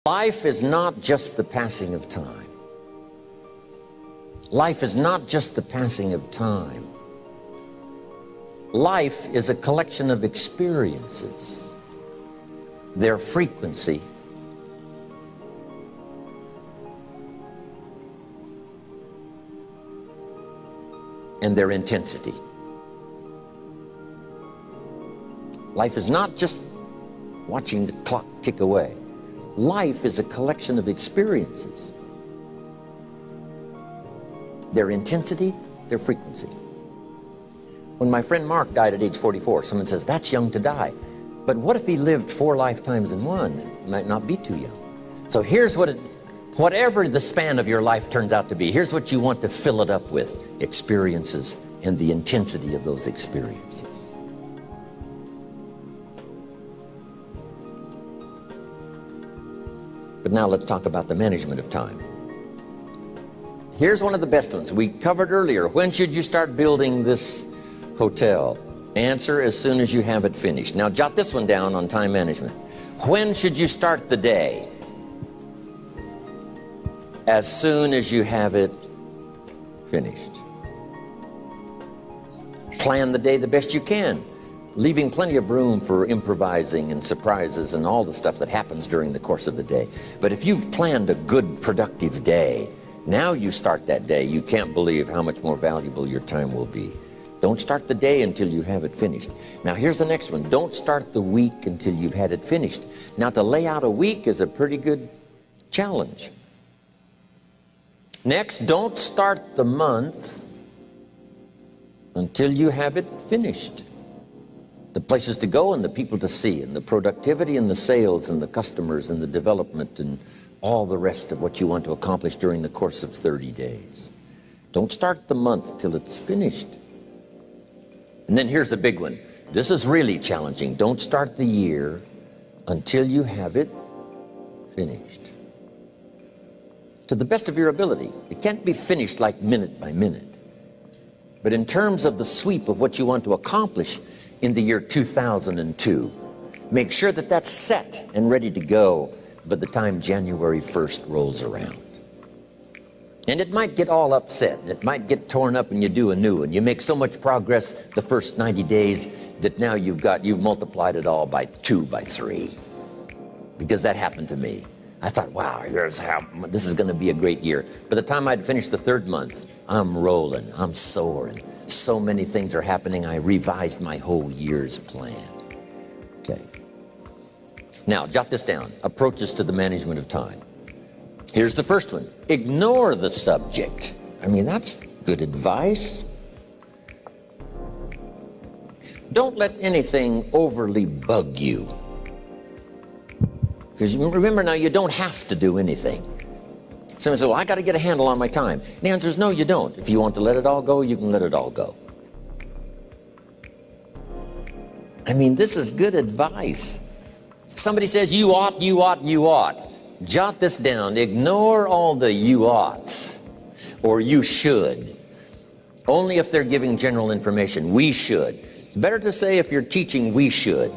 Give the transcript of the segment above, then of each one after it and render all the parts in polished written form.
Life is not just the passing of time. Life is not just the passing of time. Life is a collection of experiences, their frequency, and their intensity. Life is not just watching the clock tick away. Life is a collection of experiences, their intensity, their frequency. When my friend Mark died at age 44, someone says, that's young to die. But what if he lived 4 lifetimes in one? It might not be too young. So here's whatever the span of your life turns out to be, here's what you want to fill it up with: experiences and the intensity of those experiences. But now let's talk about the management of time. Here's one of the best ones. We covered earlier. When should you start building this hotel? Answer: as soon as you have it finished. Now jot this one down on time management. When should you start the day? As soon as you have it finished. Plan the day the best you can, leaving plenty of room for improvising and surprises and all the stuff that happens during the course of the day. But if you've planned a good, productive day, now you start that day, you can't believe how much more valuable your time will be. Don't start the day until you have it finished. Now here's the next one. Don't start the week until you've had it finished. Now to lay out a week is a pretty good challenge. Next, don't start the month until you have it finished. The places to go and the people to see and the productivity and the sales and the customers and the development and all the rest of what you want to accomplish during the course of 30 days. Don't start the month till it's finished. And then here's the big one. This is really challenging. Don't start the year until you have it finished. To the best of your ability. It can't be finished like minute by minute. But in terms of the sweep of what you want to accomplish in the year 2002, make sure that that's set and ready to go by the time January 1st rolls around. And it might get all upset. It might get torn up and you do a new one. You make so much progress the first 90 days that now you've multiplied it all by 2, by 3. Because that happened to me. I thought, wow, this is going to be a great year. By the time I'd finished the 3rd month, I'm rolling, I'm soaring. So many things are happening, I revised my whole year's plan. Okay. Now, jot this down. Approaches to the management of time. Here's the first one. Ignore the subject. I mean, that's good advice. Don't let anything overly bug you. Because remember now, you don't have to do anything. Someone says, well, I got to get a handle on my time. The answer is no, you don't. If you want to let it all go, you can let it all go. I mean, this is good advice. Somebody says, you ought, you ought, you ought. Jot this down. Ignore all the you oughts or you should. Only if they're giving general information. We should. It's better to say, if you're teaching, we should.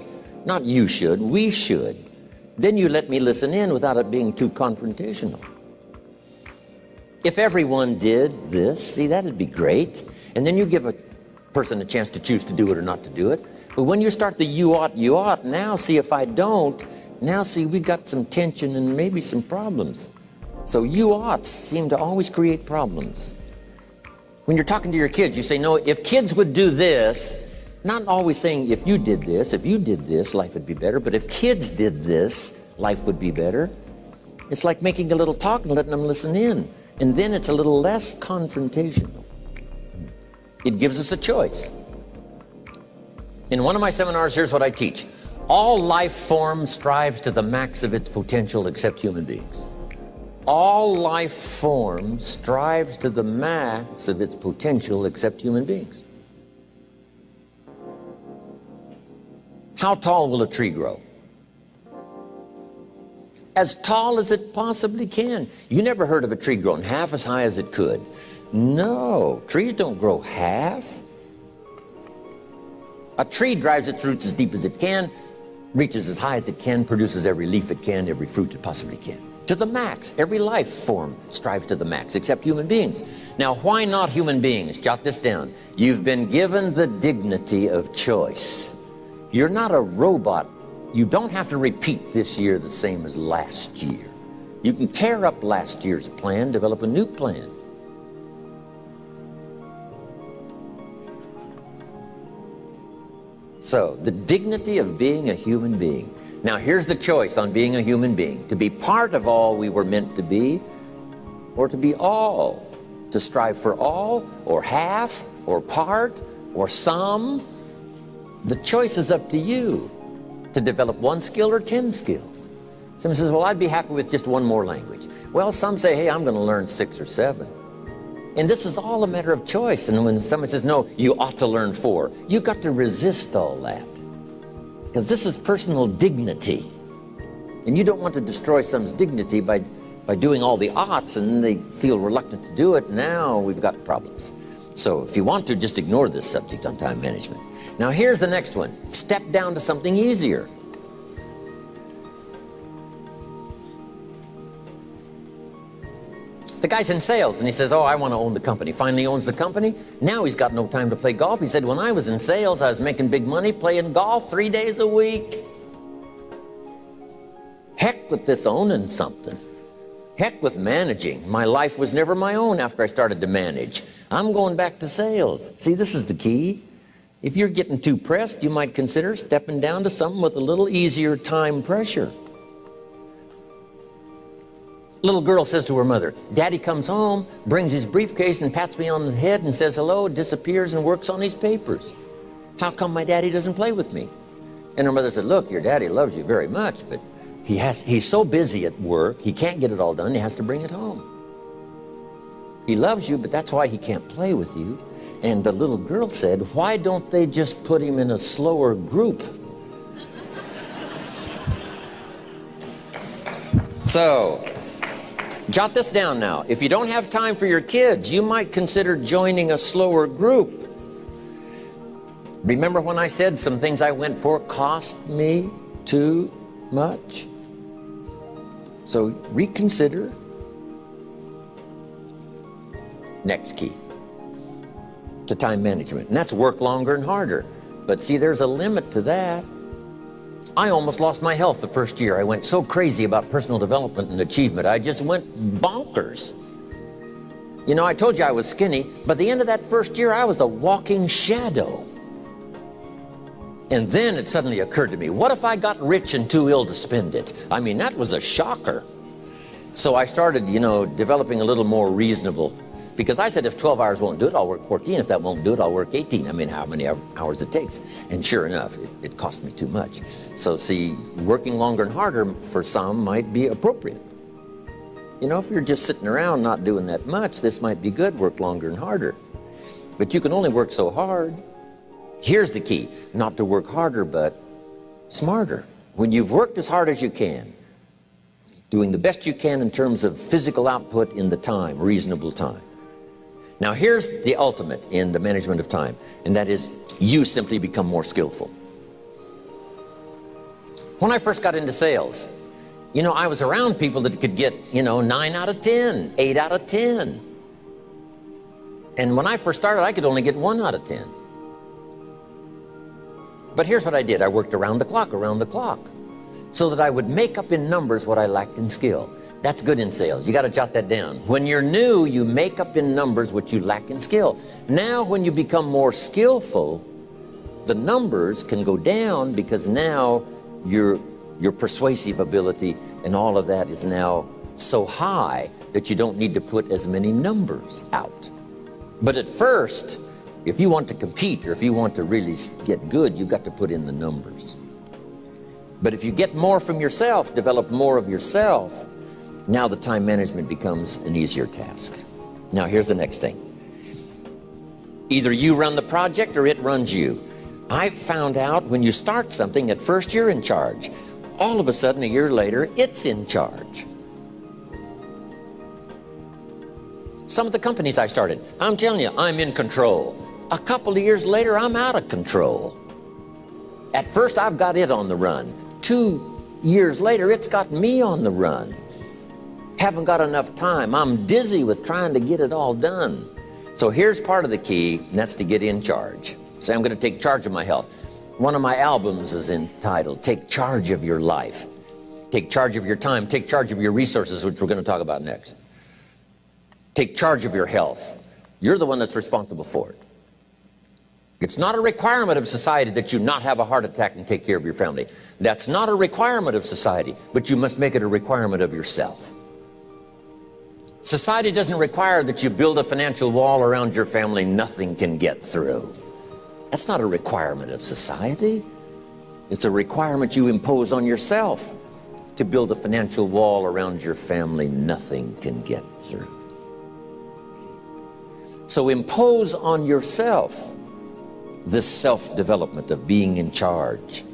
Not you should, we should. Then you let me listen in without it being too confrontational. If everyone did this, see, that'd be great. And then you give a person a chance to choose to do it or not to do it. But when you start the you ought, now see, if I don't, now see, we got some tension and maybe some problems. So you oughts seem to always create problems. When you're talking to your kids, you say, no, if kids would do this, not always saying if you did this, life would be better. But if kids did this, life would be better. It's like making a little talk and letting them listen in. And then it's a little less confrontational. It gives us a choice. In one of my seminars, here's what I teach. All life form strives to the max of its potential except human beings. All life form strives to the max of its potential except human beings. How tall will a tree grow? As tall as it possibly can. You never heard of a tree growing half as high as it could. No, trees don't grow half. A tree drives its roots as deep as it can. reaches as high as it can, produces every leaf it can, every fruit it possibly can. To the max. Every life form strives to the max, except human beings. Now, why not human beings? Jot this down. You've been given the dignity of choice. You're not a robot. You don't have to repeat this year the same as last year. You can tear up last year's plan, develop a new plan. So, the dignity of being a human being. Now, here's the choice on being a human being. To be part of all we were meant to be, or to be all. To strive for all, or half, or part, or some. The choice is up to you. To develop one skill or 10 skills. Someone says, well, I'd be happy with just one more language. Well, some say, hey, I'm going to learn 6 or 7. And this is all a matter of choice. And when someone says, no, you ought to learn 4, you've got to resist all that. Because this is personal dignity. And you don't want to destroy someone's dignity by doing all the oughts, and then they feel reluctant to do it. Now we've got problems. So if you want to, just ignore this subject on time management. Now here's the next one. Step down to something easier. The guy's in sales, and he says, oh, I want to own the company. Finally owns the company. Now he's got no time to play golf. He said, when I was in sales, I was making big money playing golf 3 days a week. Heck with this owning something. Heck with managing. My life was never my own after I started to manage. I'm going back to sales. See, this is the key. If you're getting too pressed, you might consider stepping down to something with a little easier time pressure. Little girl says to her mother, Daddy comes home, brings his briefcase and pats me on the head and says hello, disappears and works on his papers. How come my daddy doesn't play with me? And her mother said, look, your daddy loves you very much, but he's so busy at work, he can't get it all done, he has to bring it home. He loves you, but that's why he can't play with you. And the little girl said, why don't they just put him in a slower group? So, jot this down now. If you don't have time for your kids, you might consider joining a slower group. Remember when I said some things I went for cost me too much? So reconsider. Next key to time management, and that's work longer and harder. But see, there's a limit to that. I almost lost my health the first year. I went so crazy about personal development and achievement. I just went bonkers. You know, I told you I was skinny, but at the end of that first year, I was a walking shadow. And then it suddenly occurred to me, what if I got rich and too ill to spend it? I mean, that was a shocker. So I started, developing a little more reasonable. Because I said, if 12 hours won't do it, I'll work 14. If that won't do it, I'll work 18. I mean, how many hours it takes. And sure enough, it cost me too much. So see, working longer and harder for some might be appropriate. If you're just sitting around not doing that much, this might be good, work longer and harder. But you can only work so hard. Here's the key, not to work harder, but smarter. When you've worked as hard as you can, doing the best you can in terms of physical output in the time, reasonable time. Now here's the ultimate in the management of time, and that is you simply become more skillful. When I first got into sales, I was around people that could get, 9 out of 10, 8 out of 10. And when I first started, I could only get 1 out of 10. But here's what I did. I worked around the clock, so that I would make up in numbers what I lacked in skill. That's good in sales. You got to jot that down. When you're new, you make up in numbers what you lack in skill. Now, when you become more skillful, the numbers can go down because now your persuasive ability and all of that is now so high that you don't need to put as many numbers out. But at first, if you want to compete or if you want to really get good, you've got to put in the numbers. But if you get more from yourself, develop more of yourself, now the time management becomes an easier task. Now here's the next thing. Either you run the project or it runs you. I've found out when you start something, at first you're in charge. All of a sudden, a year later, it's in charge. Some of the companies I started, I'm telling you, I'm in control. A couple of years later, I'm out of control. At first, I've got it on the run. 2 years later, it's got me on the run. Haven't got enough time. I'm dizzy with trying to get it all done. So here's part of the key, and that's to get in charge. Say, I'm going to take charge of my health. One of my albums is entitled, Take Charge of Your Life. Take charge of your time. Take charge of your resources, which we're going to talk about next. Take charge of your health. You're the one that's responsible for it. It's not a requirement of society that you not have a heart attack and take care of your family. That's not a requirement of society, but you must make it a requirement of yourself. Society doesn't require that you build a financial wall around your family nothing can get through. That's not a requirement of society. It's a requirement you impose on yourself to build a financial wall around your family nothing can get through. So impose on yourself this self-development of being in charge,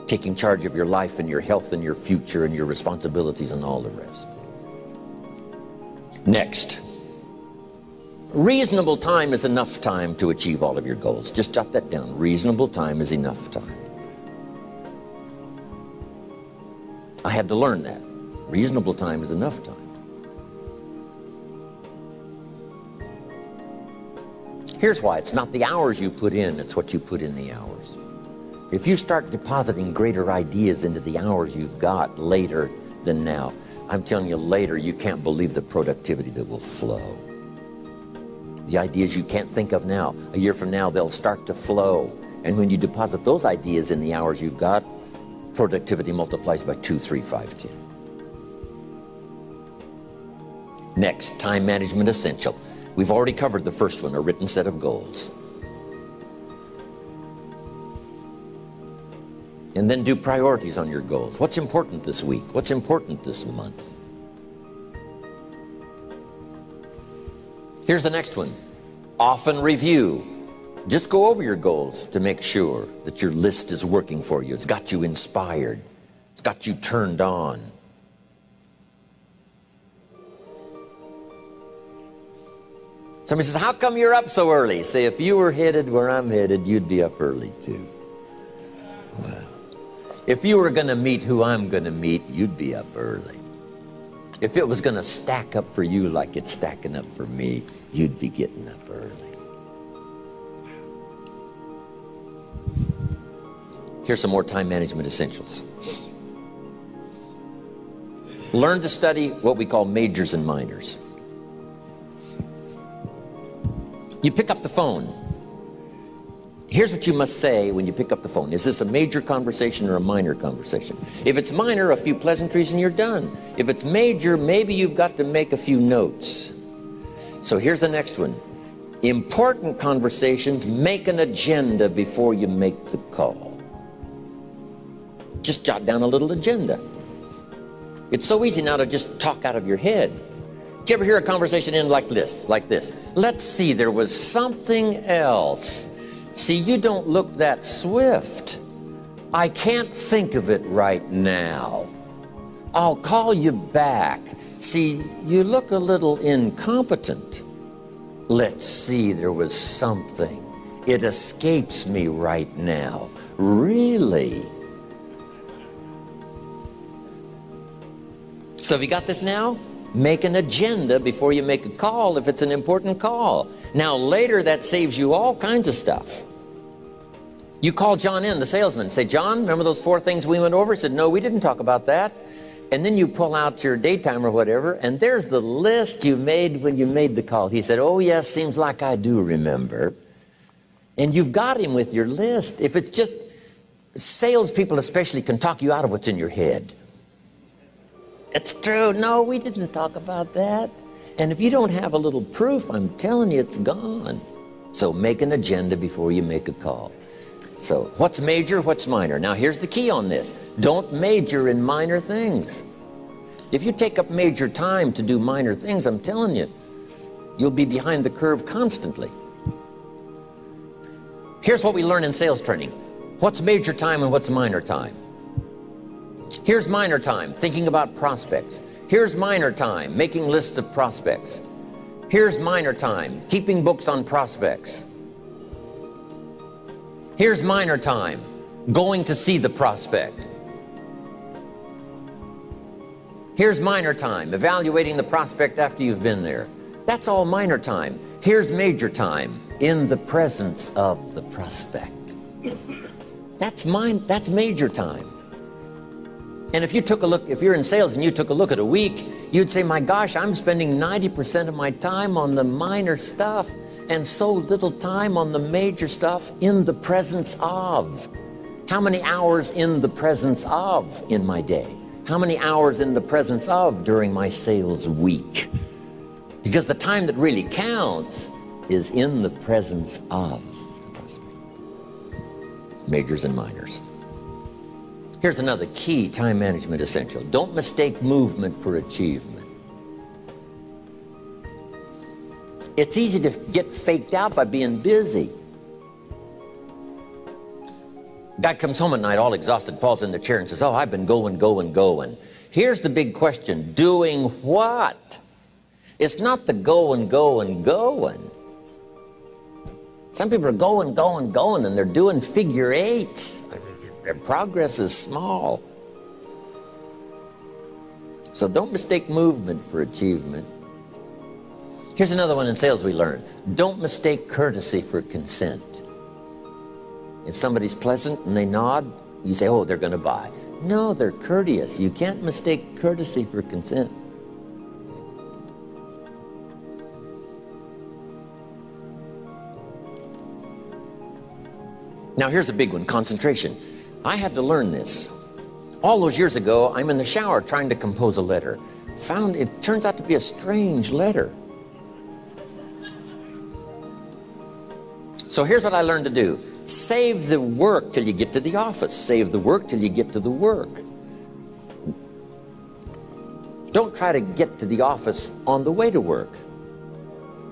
taking charge of your life and your health and your future and your responsibilities and all the rest. Next, reasonable time is enough time to achieve all of your goals. Just jot that down. Reasonable time is enough time. I had to learn that. Reasonable time is enough time. Here's why. It's not the hours you put in, it's what you put in the hours. If you start depositing greater ideas into the hours you've got later than now, I'm telling you, later you can't believe the productivity that will flow. The ideas you can't think of now, a year from now, they'll start to flow. And when you deposit those ideas in the hours you've got, productivity multiplies by 2, 3, 5, 10. Next, time management essential. We've already covered the first one, a written set of goals. And then do priorities on your goals. What's important this week? What's important this month? Here's the next one. Often review. Just go over your goals to make sure that your list is working for you. It's got you inspired. It's got you turned on. Somebody says, how come you're up so early? Say, if you were headed where I'm headed, you'd be up early too. Well, if you were going to meet who I'm going to meet, you'd be up early. If it was going to stack up for you like it's stacking up for me, you'd be getting up early. Here's some more time management essentials. Learn to study what we call majors and minors. You pick up the phone. Here's what you must say when you pick up the phone. Is this a major conversation or a minor conversation? If it's minor, a few pleasantries and you're done. If it's major, maybe you've got to make a few notes. So here's the next one. Important conversations, make an agenda before you make the call. Just jot down a little agenda. It's so easy now to just talk out of your head. Did you ever hear a conversation end like this? Let's see, there was something else. See, you don't look that swift. I can't think of it right now. I'll call you back. See, you look a little incompetent. Let's see, there was something. It escapes me right now. Really? So have you got this now? Make an agenda before you make a call if it's an important call. Now later that saves you all kinds of stuff. You call John in, the salesman, say, John, remember those 4 things we went over? He said, no, we didn't talk about that. And then you pull out your daytime or whatever, and there's the list you made when you made the call. He said, oh yes, seems like I do remember. And you've got him with your list. If it's just, salespeople especially can talk you out of what's in your head. It's true. No, we didn't talk about that. And if you don't have a little proof, I'm telling you, it's gone. So make an agenda before you make a call. So what's major, what's minor? Now here's the key on this. Don't major in minor things. If you take up major time to do minor things, I'm telling you, you'll be behind the curve constantly. Here's what we learn in sales training. What's major time and what's minor time? Here's minor time, thinking about prospects. Here's minor time, making lists of prospects. Here's minor time, keeping books on prospects. Here's minor time, going to see the prospect. Here's minor time, evaluating the prospect after you've been there. That's all minor time. Here's major time, in the presence of the prospect. That's major time. And if you took a look, if you're in sales and you took a look at a week, you'd say, my gosh, I'm spending 90% of my time on the minor stuff and so little time on the major stuff in the presence of. How many hours in the presence of in my day? How many hours in the presence of during my sales week? Because the time that really counts is in the presence of the prospect. Majors and minors. Here's another key time management essential. Don't mistake movement for achievement. It's easy to get faked out by being busy. Guy comes home at night all exhausted, falls in the chair and says, oh, I've been going. Here's the big question. Doing what? It's not the going. Some people are going, and they're doing figure eights. Their progress is small. So don't mistake movement for achievement. Here's another one in sales we learned. Don't mistake courtesy for consent. If somebody's pleasant and they nod, you say, oh, they're going to buy. No, they're courteous. You can't mistake courtesy for consent. Now here's a big one, concentration. I had to learn this. All those years ago, I'm in the shower trying to compose a letter. Found it turns out to be a strange letter. So here's what I learned to do. Save the work till you get to the office. Save the work till you get to the work. Don't try to get to the office on the way to work.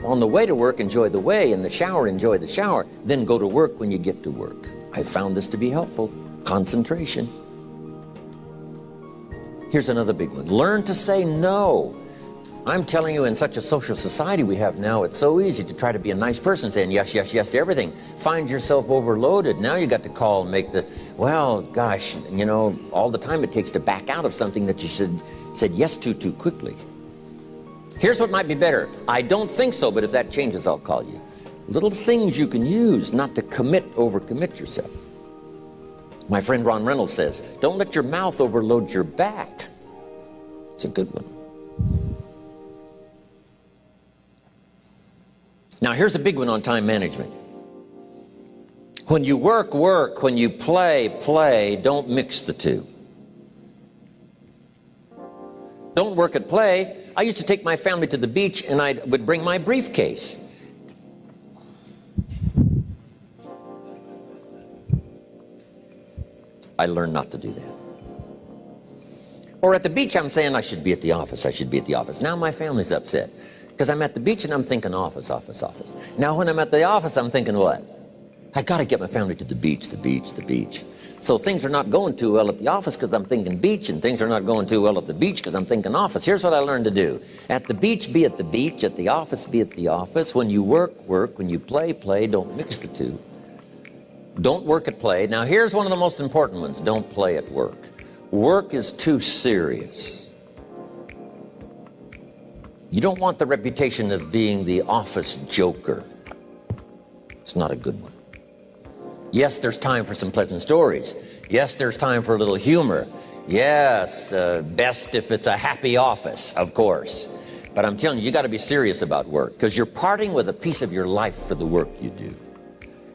On the way to work, enjoy the way. In the shower, enjoy the shower. Then go to work when you get to work. I found this to be helpful. Concentration. Here's another big one. Learn to say no. I'm telling you, in such a social society we have now, it's so easy to try to be a nice person, saying yes to everything. Find yourself overloaded. Now you got to call and make the, well, gosh, you know, all the time it takes to back out of something that you said yes to too quickly. Here's what might be better. I don't think so, but if that changes, I'll call you. Little things you can use not to overcommit yourself. My friend Ron Reynolds says, don't let your mouth overload your back. It's a good one. Now here's a big one on time management. When you work, when you play, don't mix the two. Don't work at play. I used to take my family to the beach and I would bring my briefcase. I learned not to do that. Or at the beach, I'm saying I should be at the office. Now my family's upset because I'm at the beach and I'm thinking office. Now when I'm at the office, I'm thinking what? I got to get my family to the beach. So things are not going too well at the office because I'm thinking beach, and things are not going too well at the beach because I'm thinking office. Here's what I learned to do. At the beach, be at the beach. At the office, be at the office. When you work. When you play. Don't mix the two. Don't work at play. Now here's one of the most important ones. Don't play at work. Work is too serious. You don't want the reputation of being the office joker. It's not a good one. Yes, there's time for some pleasant stories. Yes, there's time for a little humor. Yes, best if it's a happy office, of course. But I'm telling you, you got to be serious about work because you're parting with a piece of your life for the work you do.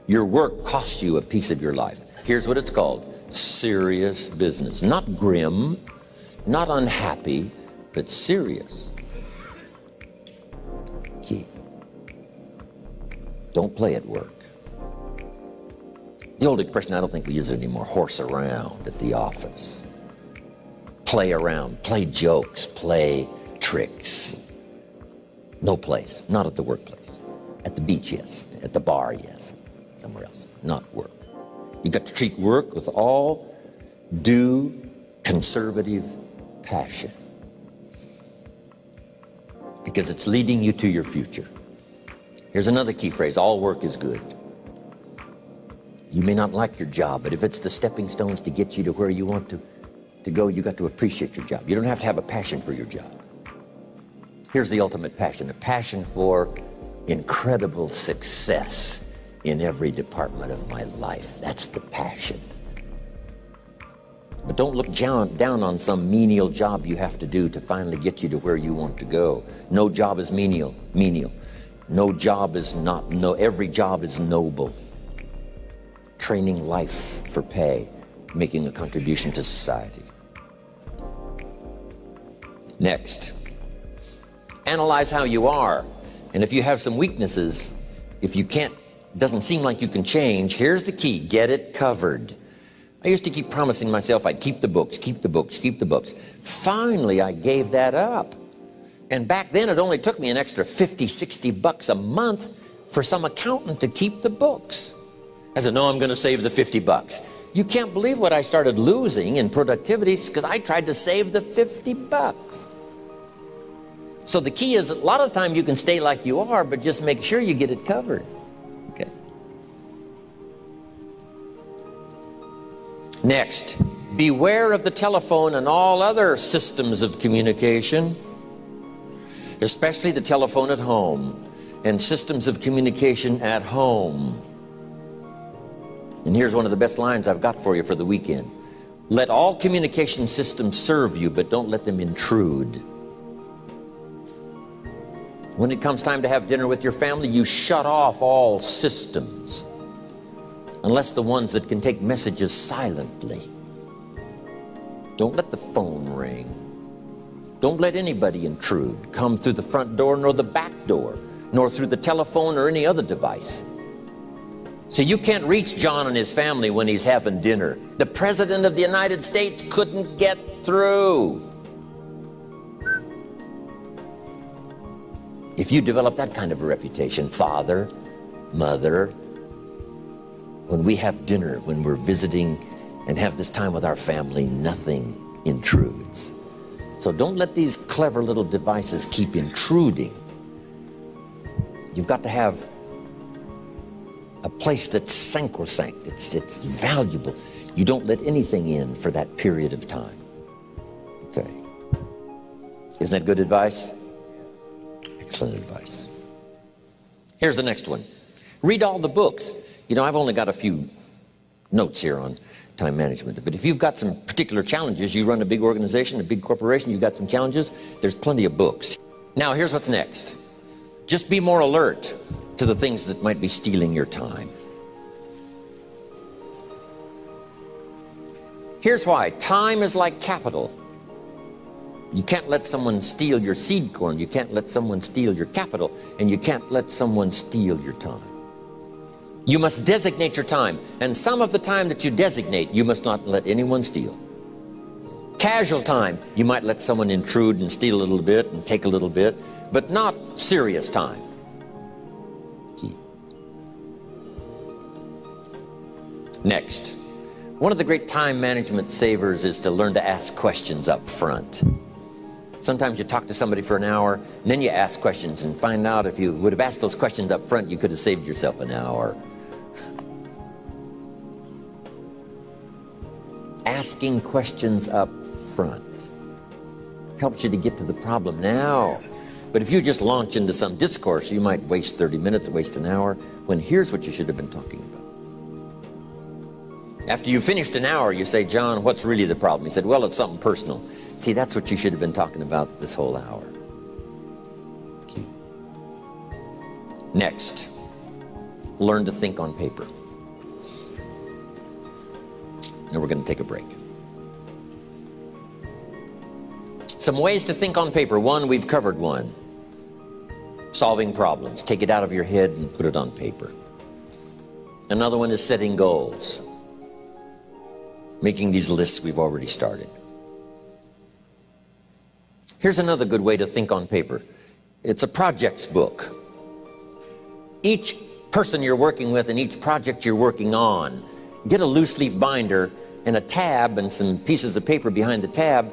Your work costs you a piece of your life. Here's what it's called. Serious business. Not grim, not unhappy, but serious. Key. Don't play at work. The old expression, I don't think we use it anymore, horse around at the office. Play around, play jokes, play tricks. No place, not at the workplace. At the beach, yes. At the bar, yes. Somewhere else, not work. You got to treat work with all due conservative passion because it's leading you to your future. Here's another key phrase, all work is good. You may not like your job, but if it's the stepping stones to get you to where you want to, to go, you got to appreciate your job. You don't have to have a passion for your job. Here's the ultimate passion, a passion for incredible success in every department of my life. That's the passion. But don't look down on some menial job you have to do to finally get you to where you want to go. No job is menial. No job is not, every job is noble. Training life for pay, making a contribution to society. Next, analyze how you are. And if you have some weaknesses, if you can't, doesn't seem like you can change, here's the key, get it covered. I used to keep promising myself I'd keep the books, keep the books, keep the books. Finally, I gave that up. And back then, it only took me an extra $50, $60 a month for some accountant to keep the books. I said, no, I'm going to save the $50. You can't believe what I started losing in productivity because I tried to save the $50. So the key is, a lot of the time you can stay like you are, but just make sure you get it covered. Okay. Next, beware of the telephone and all other systems of communication, especially the telephone at home and systems of communication at home. And here's one of the best lines I've got for you for the weekend. Let all communication systems serve you, but don't let them intrude. When it comes time to have dinner with your family, you shut off all systems, unless the ones that can take messages silently. Don't let the phone ring. Don't let anybody intrude, come through the front door nor the back door, nor through the telephone or any other device. So you can't reach John and his family when he's having dinner. The President of the United States couldn't get through. If you develop that kind of a reputation, father, mother, when we have dinner, when we're visiting and have this time with our family, nothing intrudes. So don't let these clever little devices keep intruding. You've got to have a place that's sacrosanct, it's valuable. You don't let anything in for that period of time. Okay. Isn't that good advice? Excellent advice. Here's the next one. Read all the books. You know, I've only got a few notes here on time management, but if you've got some particular challenges, you run a big organization, a big corporation, you've got some challenges, there's plenty of books. Now, here's what's next. Just be more alert to the things that might be stealing your time. Here's why. Time is like capital. You can't let someone steal your seed corn. You can't let someone steal your capital. And you can't let someone steal your time. You must designate your time. And some of the time that you designate, you must not let anyone steal. Casual time, you might let someone intrude and steal a little bit and take a little bit, but not serious time. Key. Next, one of the great time management savers is to learn to ask questions up front. Sometimes you talk to somebody for an hour, and then you ask questions and find out if you would have asked those questions up front, you could have saved yourself an hour. Asking questions up front helps you to get to the problem now. But if you just launch into some discourse, you might waste 30 minutes, waste an hour, when here's what you should have been talking about. After you finished an hour, you say, John, what's really the problem? He said, well, it's something personal. See, that's what you should have been talking about this whole hour. Key. Next, learn to think on paper. Now we're going to take a break. Some ways to think on paper. One, we've covered one. Solving problems. Take it out of your head and put it on paper. Another one is setting goals. Making these lists we've already started. Here's another good way to think on paper. It's a projects book. Each person you're working with and each project you're working on, get a loose leaf binder and a tab and some pieces of paper behind the tab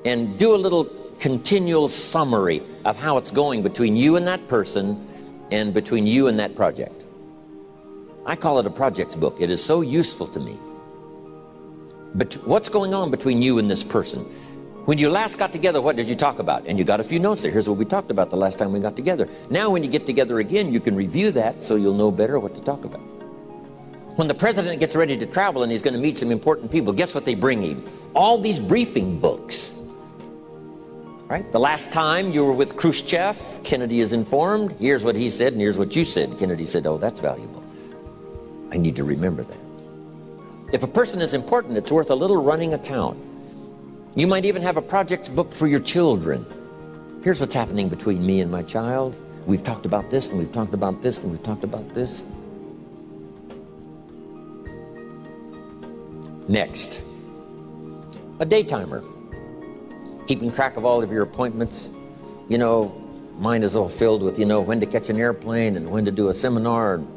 and do a little continual summary of how it's going between you and that person and between you and that project. I call it a projects book. It is so useful to me. But what's going on between you and this person? When you last got together, what did you talk about? And you got a few notes there. Here's what we talked about the last time we got together. Now when you get together again, you can review that so you'll know better what to talk about. When the president gets ready to travel and he's going to meet some important people, guess what they bring him? All these briefing books. Right? The last time you were with Khrushchev, Kennedy is informed. Here's what he said and here's what you said. Kennedy said, oh, that's valuable. I need to remember that. If a person is important, it's worth a little running account. You might even have a projects book for your children. Here's what's happening between me and my child. We've talked about this, and we've talked about this, and we've talked about this. Next, a day timer. Keeping track of all of your appointments. You know, mine is all filled with, you know, when to catch an airplane and when to do a seminar, and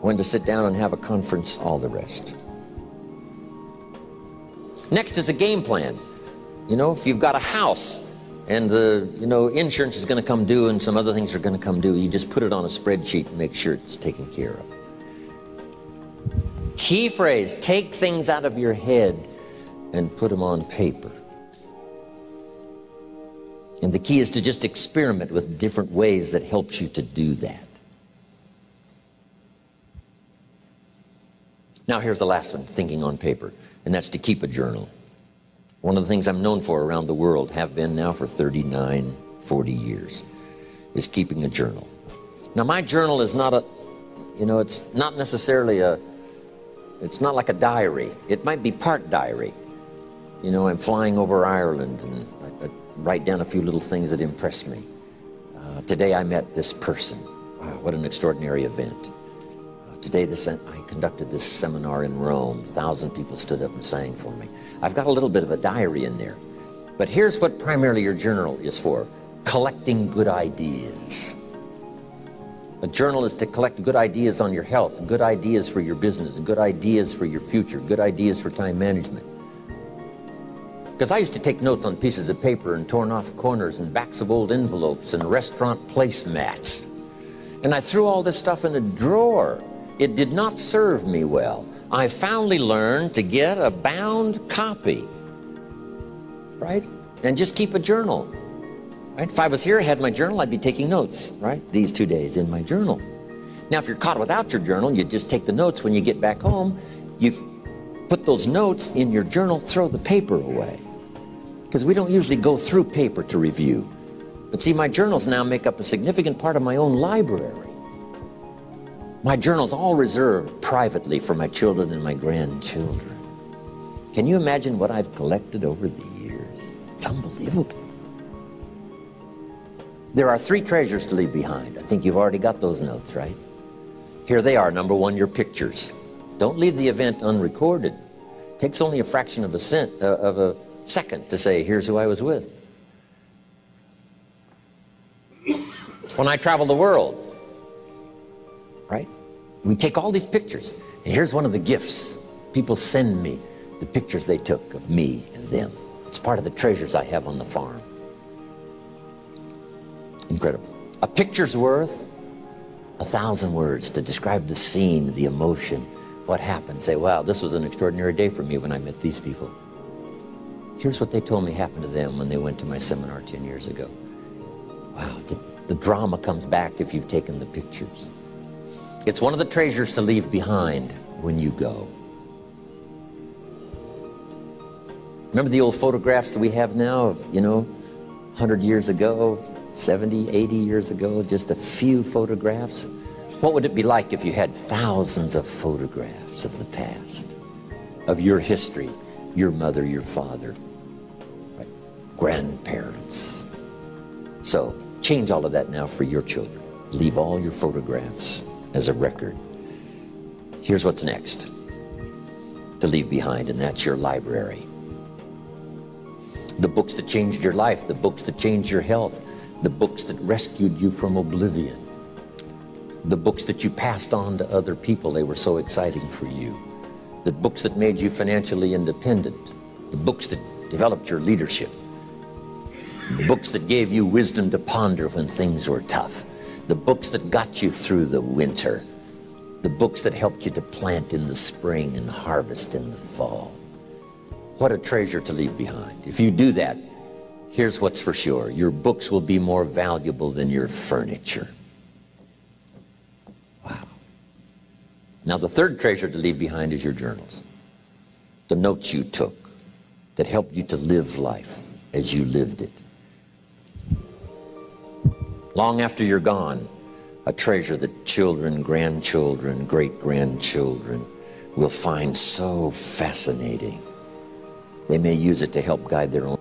when to sit down and have a conference, all the rest. Next is a game plan. You know, if you've got a house and the, insurance is going to come due and some other things are going to come due, you just put it on a spreadsheet and make sure it's taken care of. Key phrase, take things out of your head and put them on paper. And the key is to just experiment with different ways that helps you to do that. Now here's the last one, thinking on paper, and that's to keep a journal. One of the things I'm known for around the world, have been now for 39, 40 years, is keeping a journal. Now my journal is not a, it's not necessarily it's not like a diary. It might be part diary. I'm flying over Ireland and I write down a few little things that impress me. Today I met this person. Wow, what an extraordinary event. Today I conducted this seminar in Rome. 1,000 people stood up and sang for me. I've got a little bit of a diary in there. But here's what primarily your journal is for. Collecting good ideas. A journal is to collect good ideas on your health, good ideas for your business, good ideas for your future, good ideas for time management. Because I used to take notes on pieces of paper and torn off corners and backs of old envelopes and restaurant placemats. And I threw all this stuff in a drawer. It did not serve me well. I finally learned to get a bound copy, right? And just keep a journal, right? If I was here, I had my journal, I'd be taking notes, right? These 2 days in my journal. Now, if you're caught without your journal, you just take the notes when you get back home. You put those notes in your journal, throw the paper away. Because we don't usually go through paper to review. But see, my journals now make up a significant part of my own library. My journal's all reserved privately for my children and my grandchildren. Can you imagine what I've collected over the years? It's unbelievable. There are 3 treasures to leave behind. I think you've already got those notes, right? Here they are. Number 1, your pictures. Don't leave the event unrecorded. It takes only a fraction of a second to say, here's who I was with. When I travel the world, right? We take all these pictures, and here's one of the gifts. People send me the pictures they took of me and them. It's part of the treasures I have on the farm. Incredible. A picture's worth 1,000 words to describe the scene, the emotion, what happened. Say, wow, this was an extraordinary day for me when I met these people. Here's what they told me happened to them when they went to my seminar 10 years ago. Wow, the drama comes back if you've taken the pictures. It's one of the treasures to leave behind when you go. Remember the old photographs that we have now of, 100 years ago, 70, 80 years ago, just a few photographs? What would it be like if you had thousands of photographs of the past, of your history, your mother, your father, right? Grandparents? So change all of that now for your children. Leave all your photographs as a record. Here's what's next to leave behind, and that's your library. The books that changed your life, the books that changed your health, the books that rescued you from oblivion, the books that you passed on to other people, they were so exciting for you, the books that made you financially independent, the books that developed your leadership, the books that gave you wisdom to ponder when things were tough, the books that got you through the winter, the books that helped you to plant in the spring and harvest in the fall. What a treasure to leave behind. If you do that, here's what's for sure. Your books will be more valuable than your furniture. Wow. Now, the third treasure to leave behind is your journals. The notes you took that helped you to live life as you lived it. Long after you're gone, a treasure that children, grandchildren, great-grandchildren will find so fascinating. They may use it to help guide their own